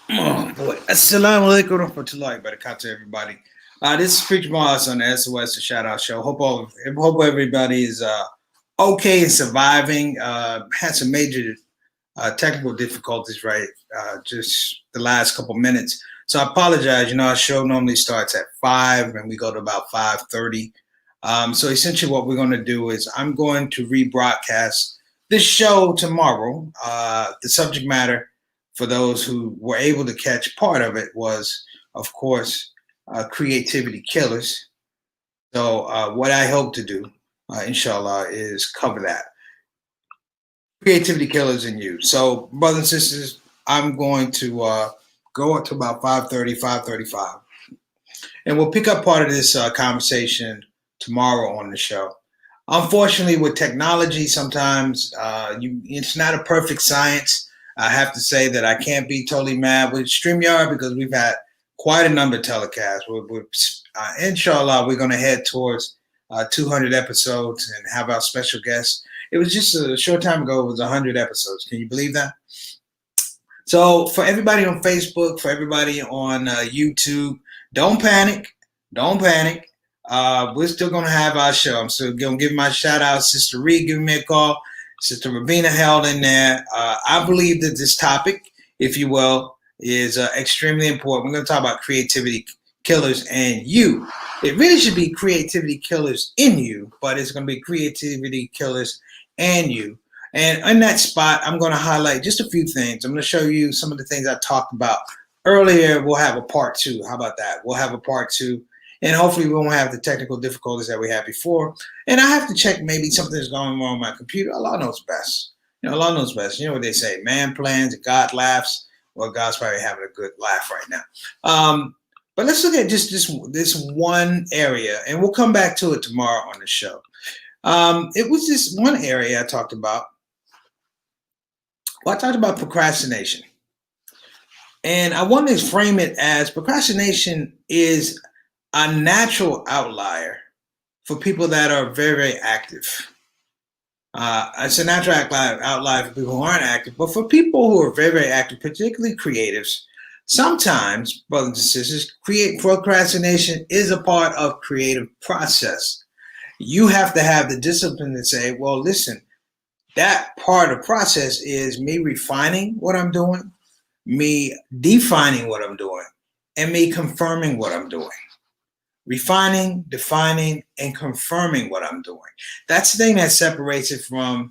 Oh boy. Assalamu alaikum wa rahmatullahi wa barakatuh, everybody. This is Preacher Moss on the SOS the Shout Out Show. Hope everybody is okay and surviving. Had some major technical difficulties, right? Just the last couple minutes. So I apologize. You know, our show normally starts at 5 and we go to about 5:30. So essentially what we're going to do is I'm going to rebroadcast this show tomorrow. The subject matter, for those who were able to catch part of it, was, of course, creativity killers. So what I hope to do, inshallah, is cover that. Creativity killers in you. So, brothers and sisters, I'm going to go up to about 5:30, 5:35, and we'll pick up part of this conversation tomorrow on the show. Unfortunately, with technology, sometimes it's not a perfect science. I have to say that I can't be totally mad with StreamYard because we've had quite a number of telecasts. Inshallah, we're going to head towards 200 episodes and have our special guests. It was just a short time ago, it was 100 episodes. Can you believe that? So, for everybody on Facebook, for everybody on YouTube, don't panic. Don't panic. We're still going to have our show. I'm still going to give my shout out. Sister Reed giving me a call. Sister Rabina held in there. I believe that this topic, if you will, is extremely important. We're going to talk about creativity killers and you. It really should be creativity killers in you, but it's going to be creativity killers and you. And in that spot, I'm going to highlight just a few things. I'm going to show you some of the things I talked about earlier. We'll have a part two. How about that? We'll have a part two. And hopefully we won't have the technical difficulties that we had before. And I have to check maybe something's going wrong with my computer. Allah knows best. Allah knows best. You know what they say, man plans and God laughs. Well, God's probably having a good laugh right now. But let's look at just this one area, and we'll come back to it tomorrow on the show. It was this one area I talked about. Well, I talked about procrastination. And I want to frame it as procrastination is a natural outlier for people that are very, very active. It's a natural outlier for people who aren't active, but for people who are very, very active, particularly creatives, sometimes, brothers and sisters, procrastination is a part of creative process. You have to have the discipline to say, well, listen, that part of the process is me refining what I'm doing, me defining what I'm doing, and me confirming what I'm doing. Refining, defining, and confirming what I'm doing. That's the thing that separates it from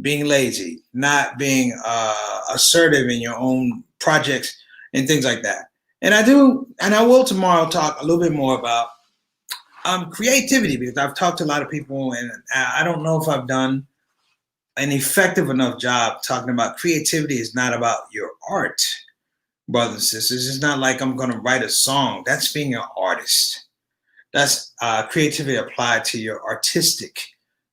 being lazy, not being assertive in your own projects and things like that. And I will tomorrow talk a little bit more about creativity, because I've talked to a lot of people and I don't know if I've done an effective enough job talking about creativity. Is not about your art, brothers and sisters. It's not like I'm going to write a song. That's being an artist. That's creativity applied to your artistic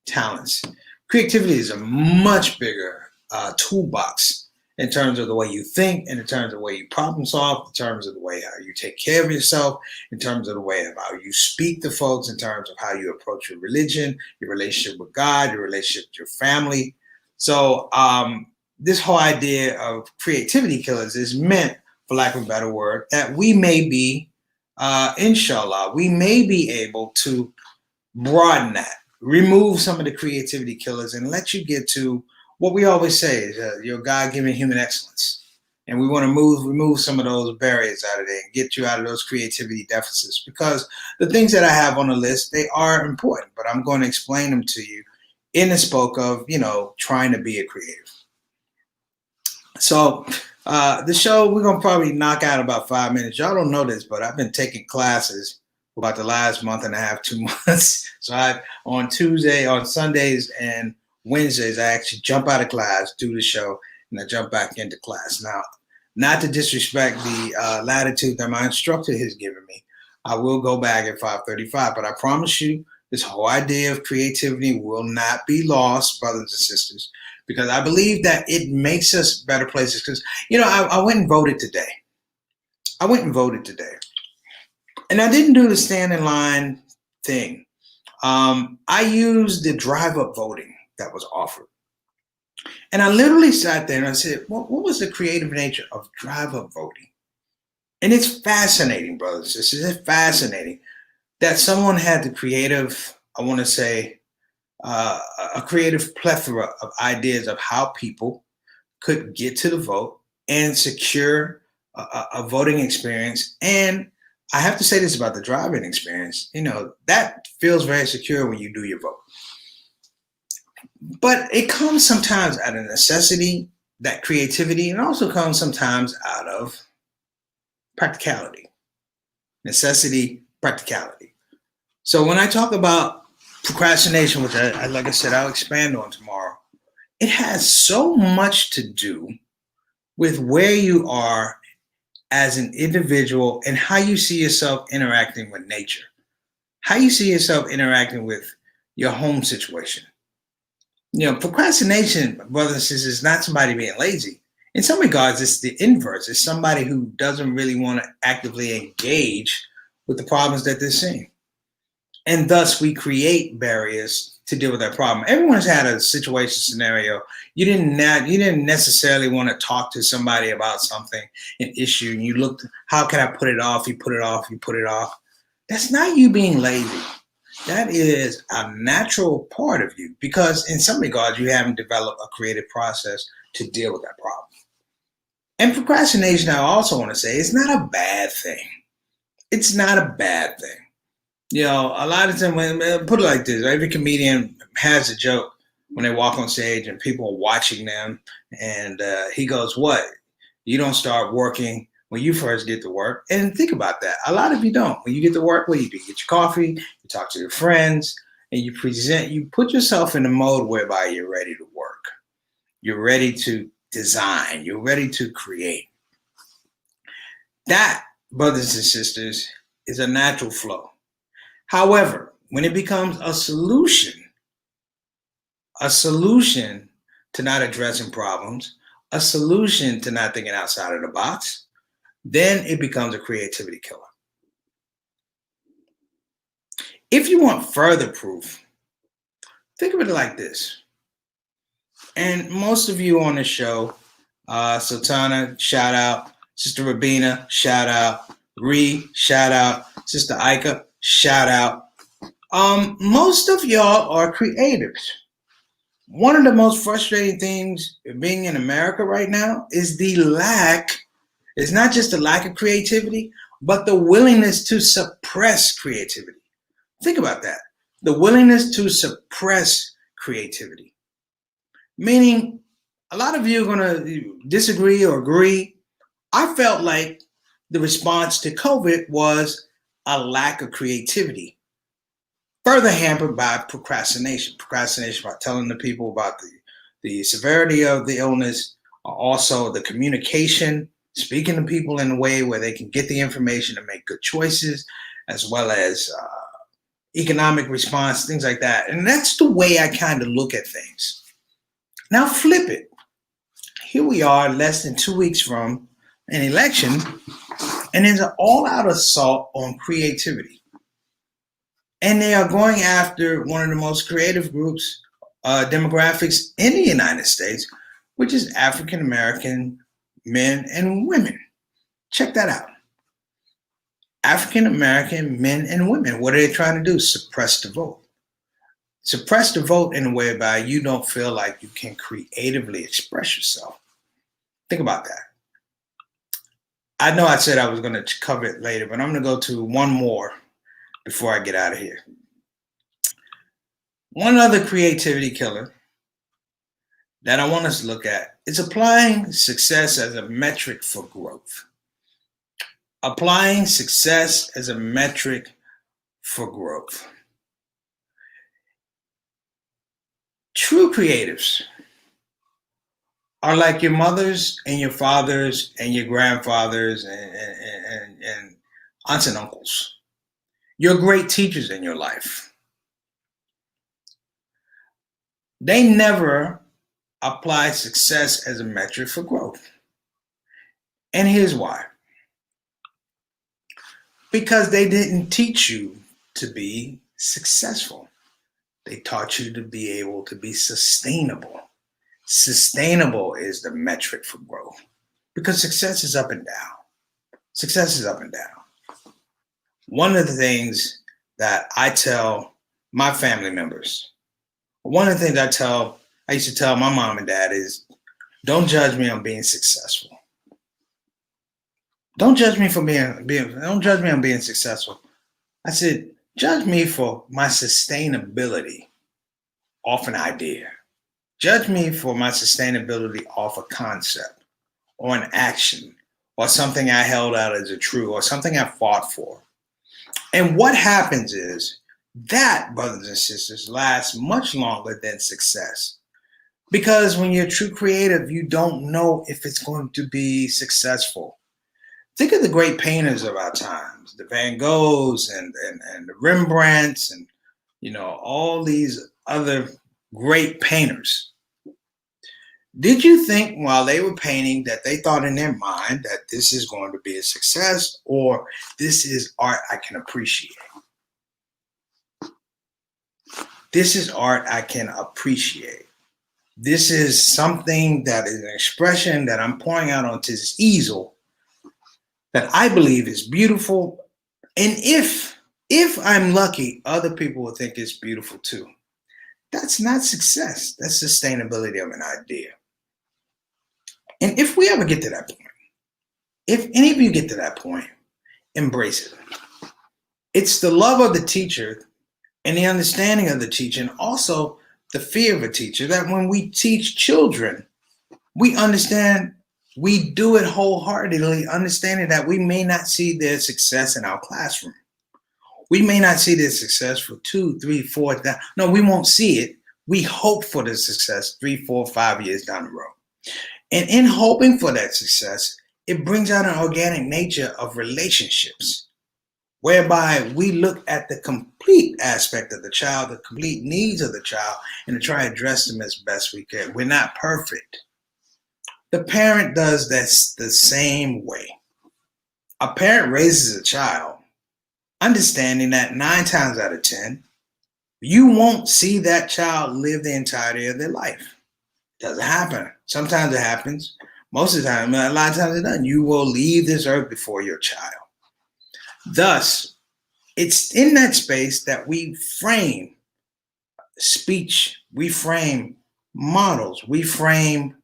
talents. Creativity is a much bigger toolbox in terms of the way you think, and in terms of the way you problem solve, in terms of the way how you take care of yourself, in terms of the way of how you speak to folks, in terms of how you approach your religion, your relationship with God, your relationship with your family. So this whole idea of creativity killers is meant, for lack of a better word, that we may be inshallah, we may be able to broaden that, remove some of the creativity killers, and let you get to what we always say is your God-given human excellence. And we want to remove some of those barriers out of there and get you out of those creativity deficits, because the things that I have on the list, they are important, but I'm going to explain them to you in the spoke of, trying to be a creative. So the show, we're going to probably knock out about 5 minutes. Y'all don't know this, but I've been taking classes for about the last month and a half, 2 months. So on Sundays and Wednesdays, I actually jump out of class, do the show, and I jump back into class. Now, not to disrespect the latitude that my instructor has given me, I will go back at 5:35, but I promise you, this whole idea of creativity will not be lost, brothers and sisters, because I believe that it makes us better places. Because, I went and voted today. And I didn't do the stand in line thing. I used the drive-up voting that was offered. And I literally sat there and I said, what was the creative nature of drive-up voting? And it's fascinating, brothers. This is fascinating that someone had the creative, I want to say, uh, a creative plethora of ideas of how people could get to the vote and secure a voting experience. And I have to say this about the driving experience. That feels very secure when you do your vote. But it comes sometimes out of necessity, that creativity, and also comes sometimes out of practicality. Necessity, practicality. So when I talk about procrastination, which like I said, I'll expand on tomorrow, it has so much to do with where you are as an individual and how you see yourself interacting with nature, how you see yourself interacting with your home situation. Procrastination, brothers and sisters, is not somebody being lazy. In some regards, it's the inverse. It's somebody who doesn't really want to actively engage with the problems that they're seeing. And thus, we create barriers to deal with that problem. Everyone's had a situation scenario. You didn't necessarily want to talk to somebody about something, an issue, and you looked, how can I put it off? You put it off, you put it off. That's not you being lazy. That is a natural part of you, because in some regards, you haven't developed a creative process to deal with that problem. And procrastination, I also want to say, is not a bad thing. It's not a bad thing. A lot of times, put it like this, every comedian has a joke when they walk on stage and people are watching them. And he goes, what? You don't start working when you first get to work. And think about that. A lot of you don't. When you get to work, what do? You get your coffee, you talk to your friends, and you put yourself in a mode whereby you're ready to work. You're ready to design. You're ready to create. That, brothers and sisters, is a natural flow. However, when it becomes a solution to not addressing problems, a solution to not thinking outside of the box, then it becomes a creativity killer. If you want further proof, think of it like this. And most of you on the show, Sultana, shout out. Sister Rabina, shout out. Ree, shout out. Sister Ika, shout out. Most of y'all are creatives. One of the most frustrating things being in America right now is it's not just the lack of creativity, but the willingness to suppress creativity. Think about that. The willingness to suppress creativity. Meaning, a lot of you are going to disagree or agree. I felt like the response to COVID was a lack of creativity, further hampered by procrastination. Procrastination by telling the people about the severity of the illness, also the communication, speaking to people in a way where they can get the information to make good choices, as well as economic response, things like that. And that's the way I kind of look at things. Now flip it. Here we are, less than 2 weeks from an election, and there's an all-out assault on creativity. And they are going after one of the most creative groups, demographics in the United States, which is African American men and women. Check that out. African American men and women. What are they trying to do? Suppress the vote. Suppress the vote in a way whereby you don't feel like you can creatively express yourself. Think about that. I know I said I was going to cover it later, but I'm going to go to one more before I get out of here. One other creativity killer that I want us to look at is applying success as a metric for growth. Applying success as a metric for growth. True creatives are like your mothers and your fathers and your grandfathers and aunts and uncles. You're great teachers in your life. They never apply success as a metric for growth. And here's why. Because they didn't teach you to be successful. They taught you to be able to be sustainable. Sustainable is the metric for growth, because success is up and down. Success is up and down. One of the things that I tell my family members, one of the things I used to tell my mom and dad is, don't judge me on being successful. Don't judge me for don't judge me on being successful. I said, judge me for my sustainability off an idea. Judge me for my sustainability off a concept or an action or something I held out as a true or something I fought for. And what happens is that, brothers and sisters, lasts much longer than success. Because when you're a true creative, you don't know if it's going to be successful. Think of the great painters of our times, the Van Goghs and the Rembrandts and, all these other great painters. Did you think while they were painting that they thought in their mind that this is going to be a success or this is art I can appreciate? This is art I can appreciate. This is something that is an expression that I'm pouring out onto this easel that I believe is beautiful. And if I'm lucky, other people will think it's beautiful too. That's not success. That's sustainability of an idea. And if we ever get to that point, if any of you get to that point, embrace it. It's the love of the teacher and the understanding of the teacher, and also the fear of a teacher, that when we teach children, we understand we do it wholeheartedly, understanding that we may not see their success in our classroom. We may not see their success for 2, 3, 4. No, we won't see it. We hope for the success 3, 4, 5 years down the road. And in hoping for that success, it brings out an organic nature of relationships, whereby we look at the complete aspect of the child, the complete needs of the child, and to try to address them as best we can. We're not perfect. The parent does this the same way. A parent raises a child, understanding that 9 times out of 10, you won't see that child live the entirety of their life. It doesn't happen. Sometimes it happens. Most of the time, a lot of times it doesn't. You will leave this earth before your child. Thus, it's in that space that we frame speech, we frame models, we frame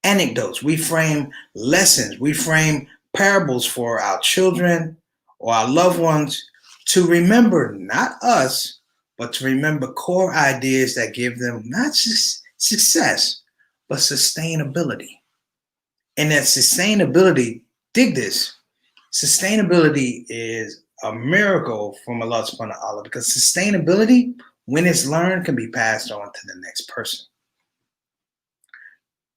anecdotes, we frame lessons, we frame parables for our children or our loved ones to remember not us, but to remember core ideas that give them not just success, but sustainability. And that sustainability, dig this, sustainability is a miracle from Allah subhanahu wa ta'ala, because sustainability, when it's learned, can be passed on to the next person.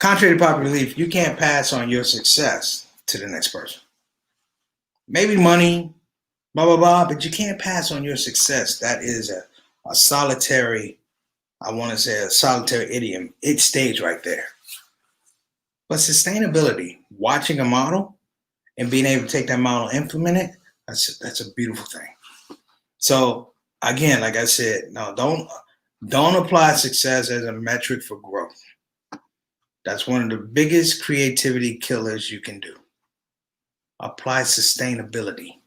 Contrary to popular belief, you can't pass on your success to the next person. Maybe money, blah, blah, blah, but you can't pass on your success. That is a solitary, I want to say a solitary idiom. It stays right there. But sustainability, watching a model and being able to take that model and implement it, that's a beautiful thing. So again, like I said, no, don't apply success as a metric for growth. That's one of the biggest creativity killers you can do. Apply sustainability,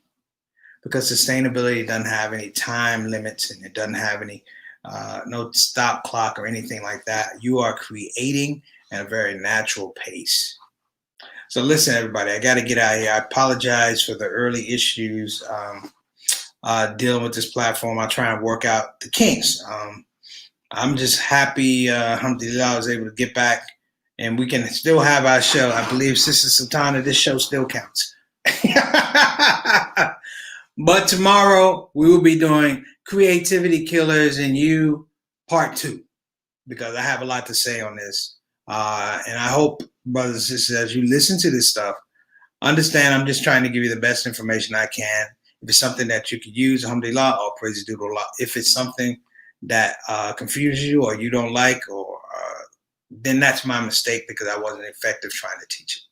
because sustainability doesn't have any time limits and it doesn't have any no stop clock or anything like that. You are creating at a very natural pace. So listen, everybody, I got to get out of here. I apologize for the early issues dealing with this platform. I try and work out the kinks. I'm just happy, alhamdulillah, I was able to get back and we can still have our show. I believe, Sister Sultana, this show still counts. But tomorrow we will be doing Creativity Killers and You Part 2, because I have a lot to say on this. And I hope, brothers and sisters, as you listen to this stuff, understand I'm just trying to give you the best information I can. If it's something that you could use, alhamdulillah, all praise to Allah. If it's something that confuses you or you don't like, or then that's my mistake, because I wasn't effective trying to teach it.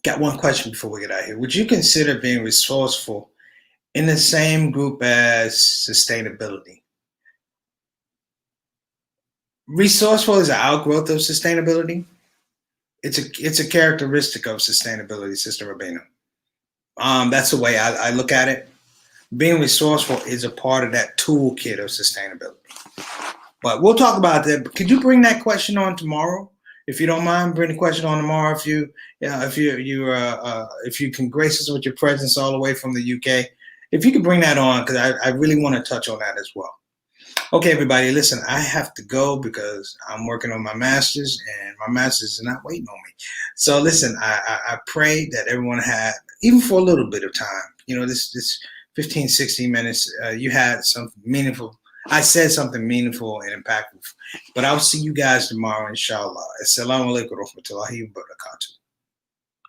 Got one question before we get out of here. Would you consider being resourceful in the same group as sustainability? Resourceful is an outgrowth of sustainability. It's a characteristic of sustainability, Sister Rabina. That's the way I look at it. Being resourceful is a part of that toolkit of sustainability. But we'll talk about that. Could you bring that question on tomorrow, if you don't mind? Bring the question on tomorrow, if you, yeah, if you can grace us with your presence all the way from the UK. If you could bring that on, because I really want to touch on that as well. Okay, everybody, listen, I have to go because I'm working on my master's, and my master's is not waiting on me. So listen, I pray that everyone had, even for a little bit of time, this 15, 16 minutes, you had something meaningful. I said something meaningful and impactful. But I'll see you guys tomorrow, inshallah. Assalamu alaikum wa rahmatullahi wa barakatuh.